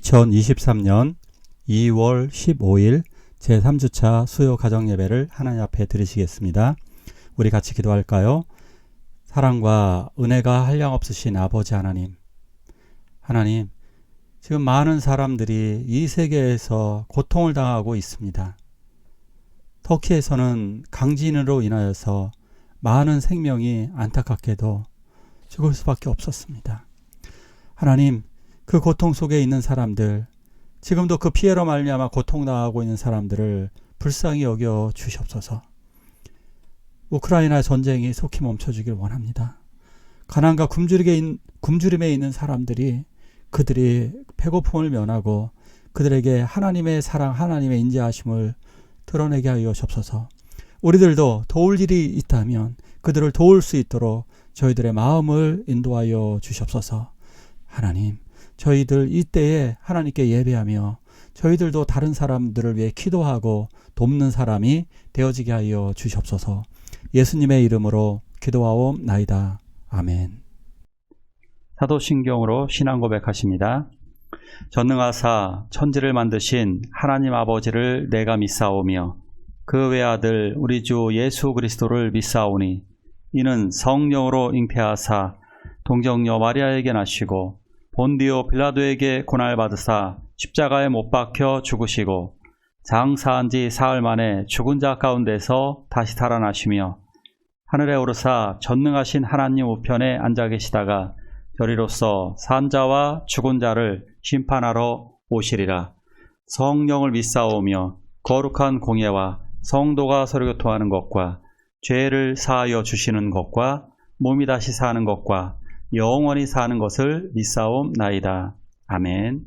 2023년 2월 15일 제3주차 수요 가정예배를 하나님 앞에 드리시겠습니다. 우리 같이 기도할까요? 사랑과 은혜가 한량없으신 아버지 하나님, 지금 많은 사람들이 이 세계에서 고통을 당하고 있습니다. 터키에서는 강진으로 인하여서 많은 생명이 안타깝게도 죽을 수밖에 없었습니다. 하나님, 그 고통 속에 있는 사람들, 지금도 그 피해로 말미암아 고통당하고 있는 사람들을 불쌍히 여겨 주시옵소서. 우크라이나 전쟁이 속히 멈춰주길 원합니다. 가난과 굶주림에 있는 사람들이 그들이 배고픔을 면하고 그들에게 하나님의 사랑, 하나님의 인자하심을 드러내게 하여 주옵소서. 우리들도 도울 일이 있다면 그들을 도울 수 있도록 저희들의 마음을 인도하여 주시옵소서. 하나님, 저희들 이때에 하나님께 예배하며 저희들도 다른 사람들을 위해 기도하고 돕는 사람이 되어지게 하여 주시옵소서. 예수님의 이름으로 기도하옵나이다. 아멘. 사도신경으로 신앙 고백하십니다. 전능하사 천지를 만드신 하나님 아버지를 내가 믿사오며 그 외아들 우리 주 예수 그리스도를 믿사오니 이는 성령으로 잉태하사 동정녀 마리아에게 나시고 본디오 빌라도에게 고난받으사 십자가에 못 박혀 죽으시고 장사한 지 사흘 만에 죽은 자 가운데서 다시 살아나시며 하늘에 오르사 전능하신 하나님 우편에 앉아 계시다가 저리로서 산 자와 죽은 자를 심판하러 오시리라. 성령을 믿사오며 거룩한 공예와 성도가 서로 교통하는 것과 죄를 사하여 주시는 것과 몸이 다시 사는 것과 영원히 사는 것을 믿사옵나이다. 아멘.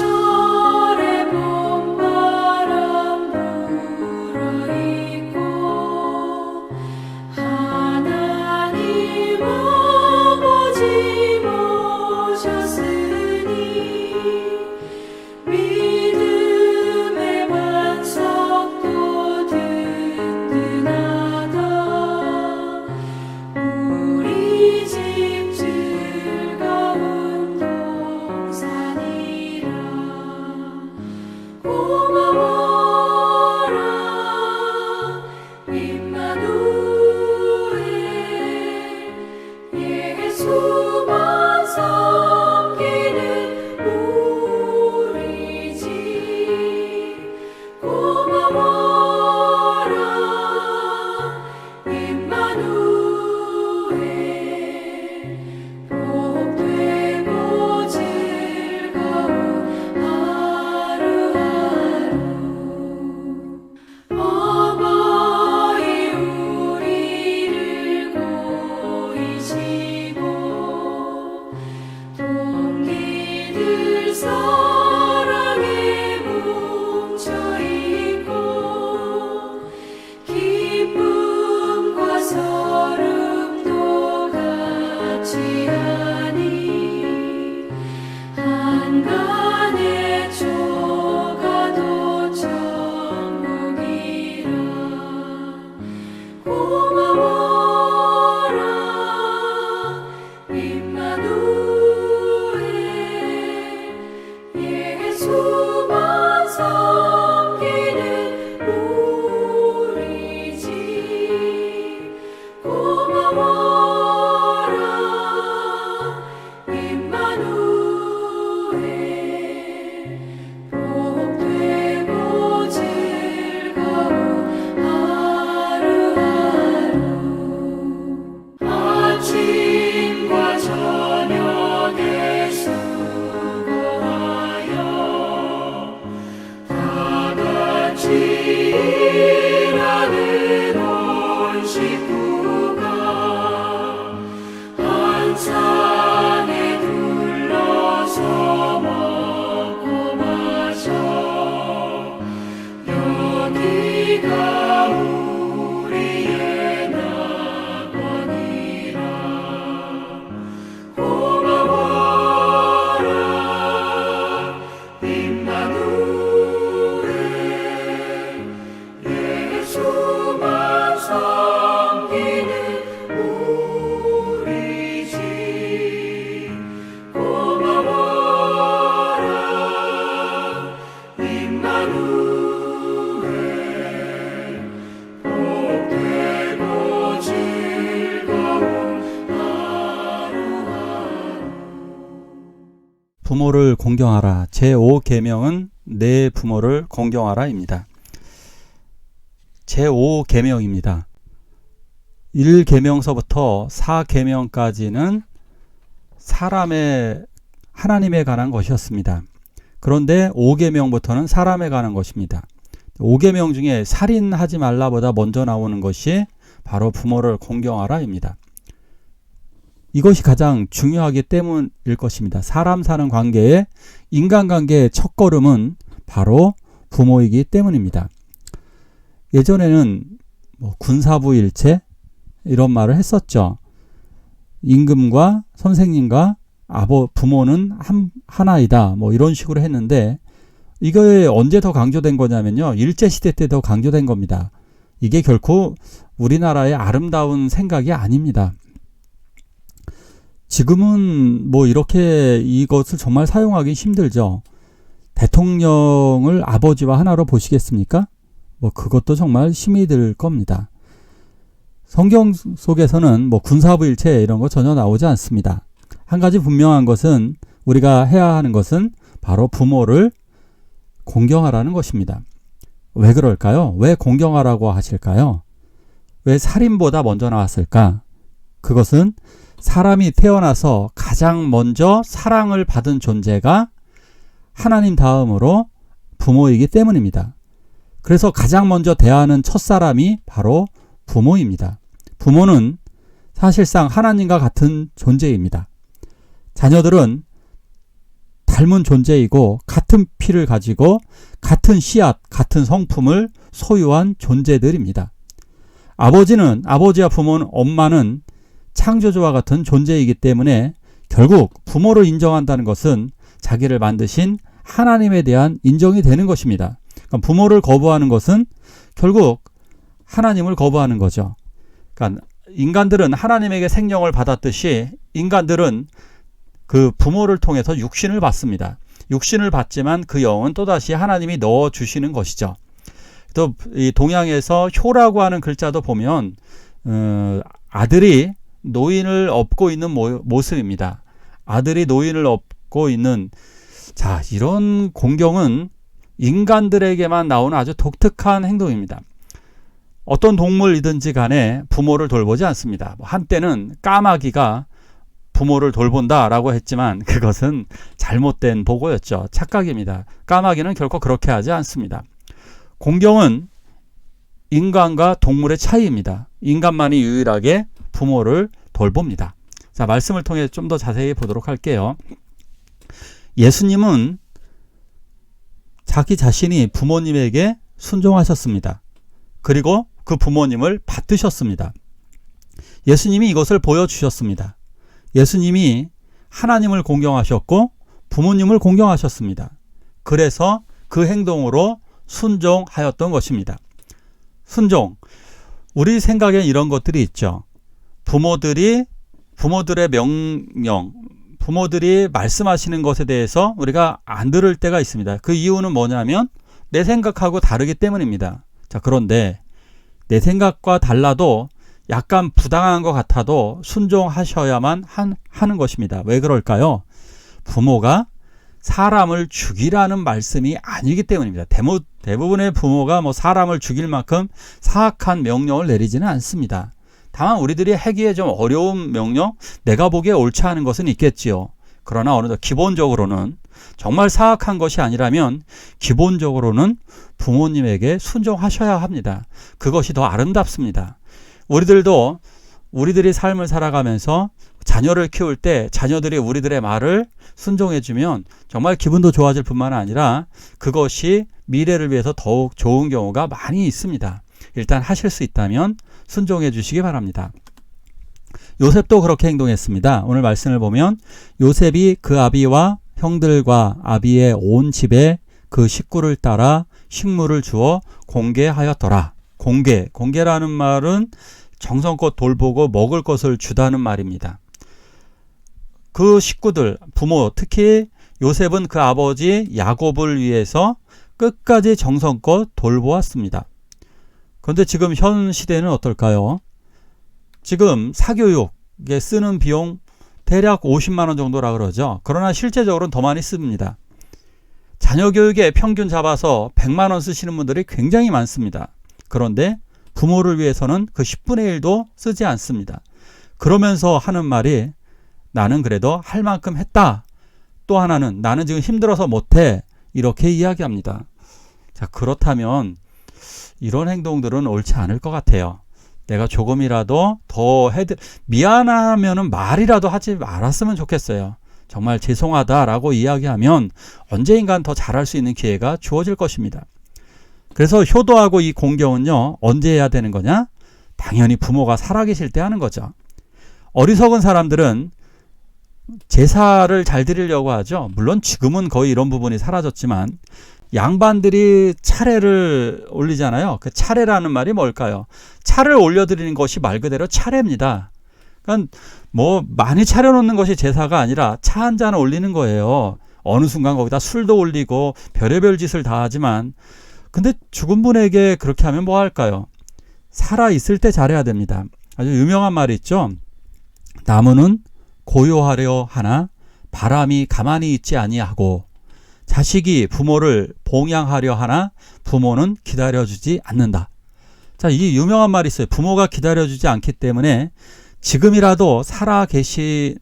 사철의 봄바람 불어있고 하나님 아버지 모셨으니 믿음의 반석도 든든하다. 우리 집 즐거운 동산이라. 고마워라 임마누엘, 예수만 섬기는 우리 집. 고마워라 임마누엘, 복되고 즐거운 하루하루. 어머니 우리를 보이시고 동기들 사랑에 뭉쳐있고 기쁨과 서름도 같이 하니 한간의 조가도 천국이라. 고마워라 임마누엘, 예수만 섬기는 우리 집. 고마워라 임마누엘, 복되고 즐거운 하루하루. 아침과 저녁에 수고하여 다같이 일하는 온 식구가 부모를 공경하라. 제5계명은 내 부모를 공경하라입니다. 제5계명입니다. 1계명서부터 4계명까지는 사람의 하나님에 관한 것이었습니다. 그런데 5계명부터는 사람에 관한 것입니다. 5계명 중에 살인하지 말라보다 먼저 나오는 것이 바로 부모를 공경하라입니다. 이것이 가장 중요하기 때문일 것입니다. 사람 사는 관계에 인간관계의 첫걸음은 바로 부모이기 때문입니다. 예전에는 군사부일체 이런 말을 했었죠. 임금과 선생님과 부모는 하나이다. 이런 식으로 했는데 이게 언제 더 강조된 거냐면요. 일제시대 때 더 강조된 겁니다. 이게 결코 우리나라의 아름다운 생각이 아닙니다. 지금은 이렇게 이것을 정말 사용하기 힘들죠. 대통령을 아버지와 하나로 보시겠습니까? 그것도 정말 힘이 들 겁니다. 성경 속에서는 군사부일체 이런 거 전혀 나오지 않습니다. 한 가지 분명한 것은 우리가 해야 하는 것은 바로 부모를 공경하라는 것입니다. 왜 그럴까요? 왜 공경하라고 하실까요? 왜 살인보다 먼저 나왔을까? 그것은 사람이 태어나서 가장 먼저 사랑을 받은 존재가 하나님 다음으로 부모이기 때문입니다. 그래서 가장 먼저 대하는 첫사람이 바로 부모입니다. 부모는 사실상 하나님과 같은 존재입니다. 자녀들은 닮은 존재이고 같은 피를 가지고 같은 씨앗, 같은 성품을 소유한 존재들입니다. 아버지와 부모는 엄마는 창조주와 같은 존재이기 때문에 결국 부모를 인정한다는 것은 자기를 만드신 하나님에 대한 인정이 되는 것입니다. 그러니까 부모를 거부하는 것은 결국 하나님을 거부하는 거죠. 그러니까 인간들은 하나님에게 생명을 받았듯이 인간들은 그 부모를 통해서 육신을 받습니다. 육신을 받지만 그 영은 또다시 하나님이 넣어주시는 것이죠. 또 이 동양에서 효라고 하는 글자도 보면 아들이 노인을 업고 있는 모습입니다. 아들이 노인을 업고 있는 이런 공경은 인간들에게만 나오는 아주 독특한 행동입니다. 어떤 동물이든지 간에 부모를 돌보지 않습니다. 한때는 까마귀가 부모를 돌본다라고 했지만 그것은 잘못된 보고였죠. 착각입니다. 까마귀는 결코 그렇게 하지 않습니다. 공경은 인간과 동물의 차이입니다. 인간만이 유일하게 부모를 돌봅니다. 자, 말씀을 통해 좀 더 자세히 보도록 할게요. 예수님은 자기 자신이 부모님에게 순종하셨습니다. 그리고 그 부모님을 받드셨습니다. 예수님이 이것을 보여주셨습니다. 예수님이 하나님을 공경하셨고 부모님을 공경하셨습니다. 그래서 그 행동으로 순종하였던 것입니다. 순종. 우리 생각엔 이런 것들이 있죠. 부모들의 명령, 부모들이 말씀하시는 것에 대해서 우리가 안 들을 때가 있습니다. 그 이유는 뭐냐면 내 생각하고 다르기 때문입니다. 자, 그런데 내 생각과 달라도 약간 부당한 것 같아도 순종하셔야만 하는 것입니다. 왜 그럴까요? 부모가 사람을 죽이라는 말씀이 아니기 때문입니다. 대부분의 부모가 사람을 죽일 만큼 사악한 명령을 내리지는 않습니다. 다만 우리들이 하기에 좀 어려운 명령, 내가 보기에 옳지 않은 것은 있겠지요. 그러나 어느 정도 기본적으로는 정말 사악한 것이 아니라면 기본적으로는 부모님에게 순종하셔야 합니다. 그것이 더 아름답습니다. 우리들이 삶을 살아가면서 자녀를 키울 때 자녀들이 우리들의 말을 순종해주면 정말 기분도 좋아질 뿐만 아니라 그것이 미래를 위해서 더욱 좋은 경우가 많이 있습니다. 일단 하실 수 있다면 순종해 주시기 바랍니다. 요셉도 그렇게 행동했습니다. 오늘 말씀을 보면 요셉이 그 아비와 형들과 아비의 온 집에 그 식구를 따라 식물을 주어 공개하였더라. 공개라는 말은 정성껏 돌보고 먹을 것을 주다는 말입니다. 그 식구들, 부모, 특히 요셉은 그 아버지 야곱을 위해서 끝까지 정성껏 돌보았습니다. 그런데 지금 현 시대는 어떨까요? 지금 사교육에 쓰는 비용 대략 50만 원 정도라 그러죠. 그러나 실제적으로는 더 많이 씁니다. 자녀 교육에 평균 잡아서 100만 원 쓰시는 분들이 굉장히 많습니다. 그런데 부모를 위해서는 그 10분의 1도 쓰지 않습니다. 그러면서 하는 말이 나는 그래도 할 만큼 했다. 또 하나는 나는 지금 힘들어서 못해. 이렇게 이야기합니다. 자, 그렇다면 이런 행동들은 옳지 않을 것 같아요. 내가 조금이라도 더 미안하면은 말이라도 하지 말았으면 좋겠어요. 정말 죄송하다라고 이야기하면 언제인간 더 잘할 수 있는 기회가 주어질 것입니다. 그래서 효도하고 이 공경은요, 언제 해야 되는 거냐? 당연히 부모가 살아계실 때 하는 거죠. 어리석은 사람들은 제사를 잘 드리려고 하죠. 물론 지금은 거의 이런 부분이 사라졌지만 양반들이 차례를 올리잖아요. 그 차례라는 말이 뭘까요? 차를 올려드리는 것이 말 그대로 차례입니다. 그러니까 뭐 많이 차려놓는 것이 제사가 아니라 차 한 잔 올리는 거예요. 어느 순간 거기다 술도 올리고 별의별 짓을 다 하지만 근데 죽은 분에게 그렇게 하면 뭐 할까요? 살아있을 때 잘해야 됩니다. 아주 유명한 말이 있죠. 나무는 고요하려 하나 바람이 가만히 있지 아니하고 자식이 부모를 봉양하려 하나 부모는 기다려주지 않는다. 자, 이 유명한 말이 있어요. 부모가 기다려주지 않기 때문에 지금이라도 살아계신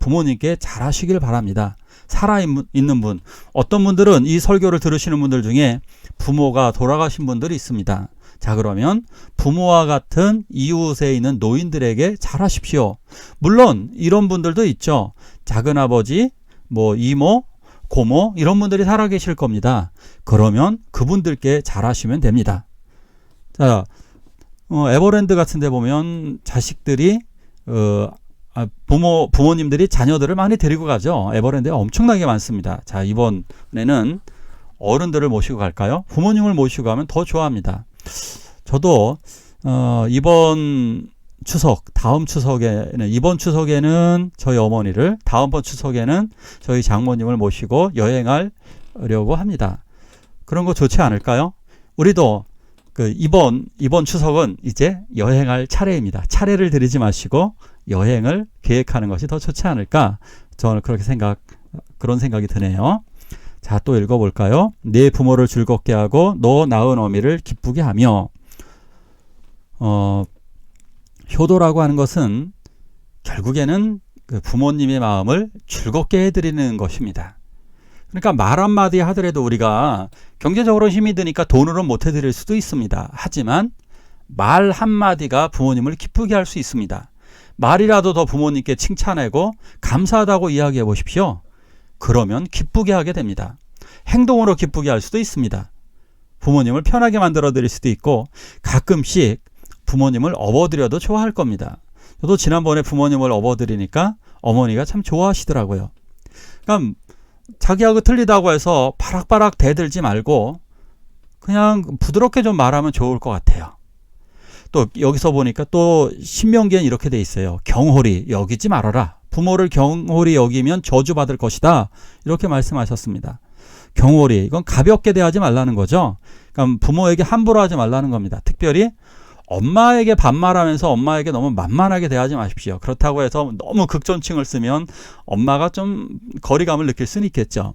부모님께 잘하시길 바랍니다. 살아있는 분, 어떤 분들은 이 설교를 들으시는 분들 중에 부모가 돌아가신 분들이 있습니다. 자, 그러면 부모와 같은 이웃에 있는 노인들에게 잘하십시오. 물론 이런 분들도 있죠. 작은아버지, 뭐 이모, 고모 이런 분들이 살아계실 겁니다. 그러면 그분들께 잘하시면 됩니다. 자, 에버랜드 같은 데 보면 자식들이 부모님들이 자녀들을 많이 데리고 가죠. 에버랜드에 엄청나게 많습니다. 자, 이번에는 어른들을 모시고 갈까요? 부모님을 모시고 가면 더 좋아합니다. 저도 이번 추석에는 저희 어머니를, 다음번 추석에는 저희 장모님을 모시고 여행하려고 합니다. 그런 거 좋지 않을까요? 우리도 이번 추석은 이제 여행할 차례입니다. 차례를 드리지 마시고 여행을 계획하는 것이 더 좋지 않을까? 저는 그런 생각이 드네요. 자, 또 읽어볼까요? 내 부모를 즐겁게 하고 너 낳은 어미를 기쁘게 하며. 효도라고 하는 것은 결국에는 그 부모님의 마음을 즐겁게 해드리는 것입니다. 그러니까 말 한마디 하더라도 우리가 경제적으로 힘이 드니까 돈으로 못 해드릴 수도 있습니다. 하지만 말 한마디가 부모님을 기쁘게 할 수 있습니다. 말이라도 더 부모님께 칭찬하고 감사하다고 이야기해 보십시오. 그러면 기쁘게 하게 됩니다. 행동으로 기쁘게 할 수도 있습니다. 부모님을 편하게 만들어 드릴 수도 있고 가끔씩 부모님을 업어드려도 좋아할 겁니다. 저도 지난번에 부모님을 업어드리니까 어머니가 참 좋아하시더라고요. 그러니까 자기하고 틀리다고 해서 바락바락 대들지 말고 그냥 부드럽게 좀 말하면 좋을 것 같아요. 또 여기서 보니까 또 신명기에는 이렇게 돼 있어요. 경홀히 여기지 말아라. 부모를 경홀히 여기면 저주받을 것이다. 이렇게 말씀하셨습니다. 경홀히, 이건 가볍게 대하지 말라는 거죠. 그러니까 부모에게 함부로 하지 말라는 겁니다. 특별히 엄마에게 반말하면서 엄마에게 너무 만만하게 대하지 마십시오. 그렇다고 해서 너무 극존칭을 쓰면 엄마가 좀 거리감을 느낄 수는 있겠죠.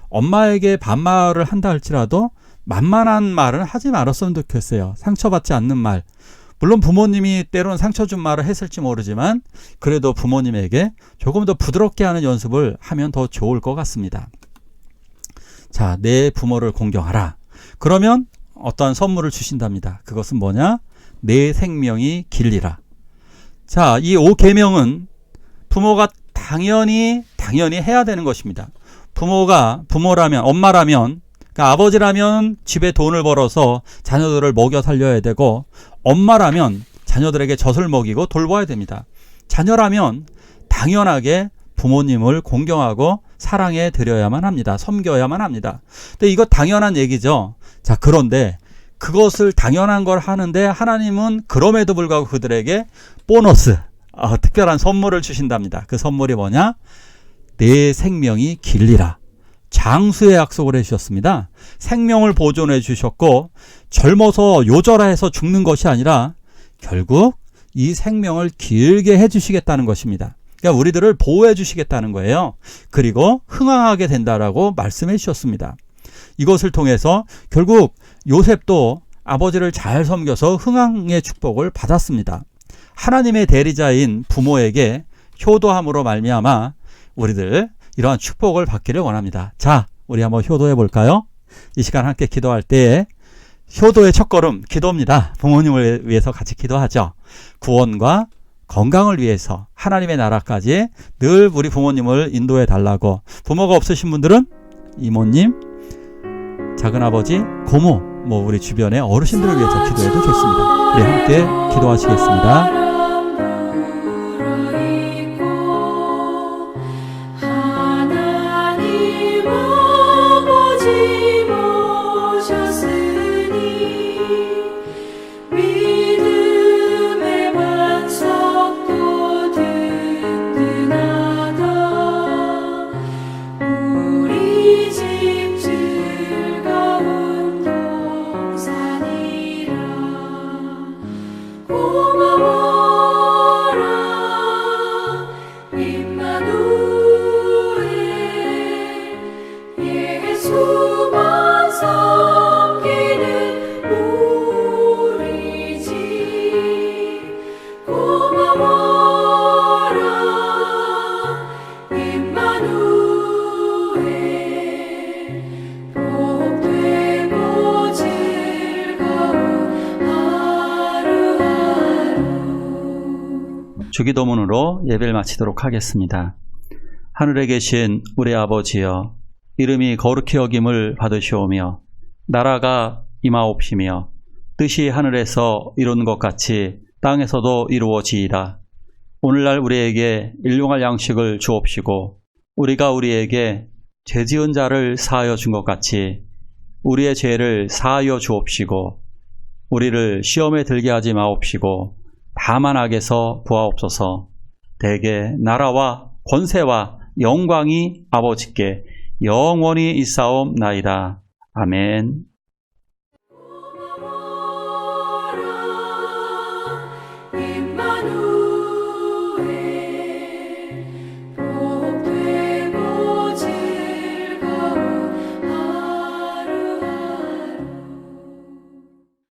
엄마에게 반말을 한다 할지라도 만만한 말은 하지 말았으면 좋겠어요. 상처받지 않는 말. 물론 부모님이 때로는 상처 준 말을 했을지 모르지만 그래도 부모님에게 조금 더 부드럽게 하는 연습을 하면 더 좋을 것 같습니다. 자, 내 부모를 공경하라. 그러면 어떠한 선물을 주신답니다. 그것은 뭐냐? 내 생명이 길리라. 자, 이 5계명은 부모가 당연히 해야 되는 것입니다. 부모라면, 엄마라면, 그러니까 아버지라면 집에 돈을 벌어서 자녀들을 먹여 살려야 되고, 엄마라면 자녀들에게 젖을 먹이고 돌봐야 됩니다. 자녀라면 당연하게 부모님을 공경하고 사랑해 드려야만 합니다. 섬겨야만 합니다. 근데 이거 당연한 얘기죠. 자, 그런데 그것을 당연한 걸 하는데 하나님은 그럼에도 불구하고 그들에게 보너스, 특별한 선물을 주신답니다. 그 선물이 뭐냐? 내 생명이 길리라. 장수의 약속을 해주셨습니다. 생명을 보존해 주셨고 젊어서 요절해서 죽는 것이 아니라 결국 이 생명을 길게 해주시겠다는 것입니다. 그러니까 우리들을 보호해 주시겠다는 거예요. 그리고 흥왕하게 된다라고 말씀해 주셨습니다. 이것을 통해서 결국 요셉도 아버지를 잘 섬겨서 흥왕의 축복을 받았습니다. 하나님의 대리자인 부모에게 효도함으로 말미암아 우리들 이러한 축복을 받기를 원합니다. 자, 우리 한번 효도해 볼까요? 이 시간 함께 기도할 때에 효도의 첫걸음 기도입니다. 부모님을 위해서 같이 기도하죠. 구원과 건강을 위해서 하나님의 나라까지 늘 우리 부모님을 인도해 달라고. 부모가 없으신 분들은 이모님, 작은아버지, 고모, 우리 주변의 어르신들을 위해서 기도해도 좋습니다. 우리 함께 기도하시겠습니다. 주기도문으로 예배를 마치도록 하겠습니다. 하늘에 계신 우리 아버지여, 이름이 거룩히 여김을 받으시오며 나라가 임하옵시며 뜻이 하늘에서 이루는 것 같이 땅에서도 이루어지이다. 오늘날 우리에게 일용할 양식을 주옵시고 우리가 우리에게 죄지은 자를 사하여 준 것 같이 우리의 죄를 사하여 주옵시고 우리를 시험에 들게 하지 마옵시고 다만 악에서 구하옵소서. 대개 나라와 권세와 영광이 아버지께 영원히 있사옵나이다. 아멘.